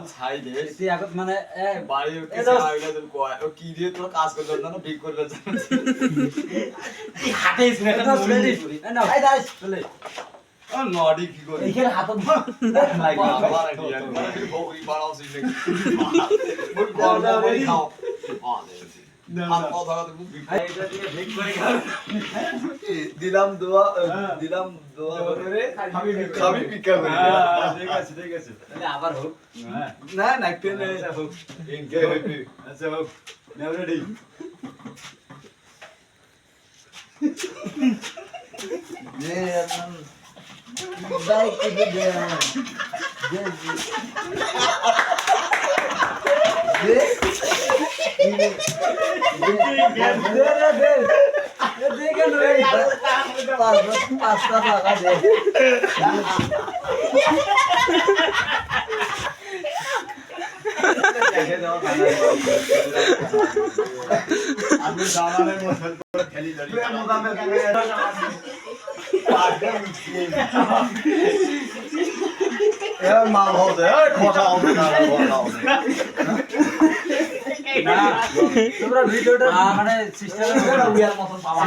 ছাই দে তুই এখন মানে বাড়ি উঠে আইলা তোর কয় ও কি দিয়ে তোর কাজ করবে না ঠিক করবে না এই হাতে ছিল একটা রেডি করি না ভাই দাস চলে ও নডি কি করে এইখানে হাতত বাবা রে মানে বকরি বানাওছিস নাকি মোর গর্ব করে খাও আর কথা কথা খুব এটা দিয়ে ভিক করে খাও দিলাম দোয়া করে খাবি পিকা করে ঠিক আছে তাহলে আবার হোক না না কেন আচ্ছা হোক ইনকে হইবি আচ্ছা হোক নাও রেডি নে বাই কি দে দে পাঁচটা টাকা দে আমি জামানের মধ্যে খেলি ধরি মা হবে কথা হবে না না তোমরা ভিডিওটা মানে সিস্টেমের মতন পাওয়া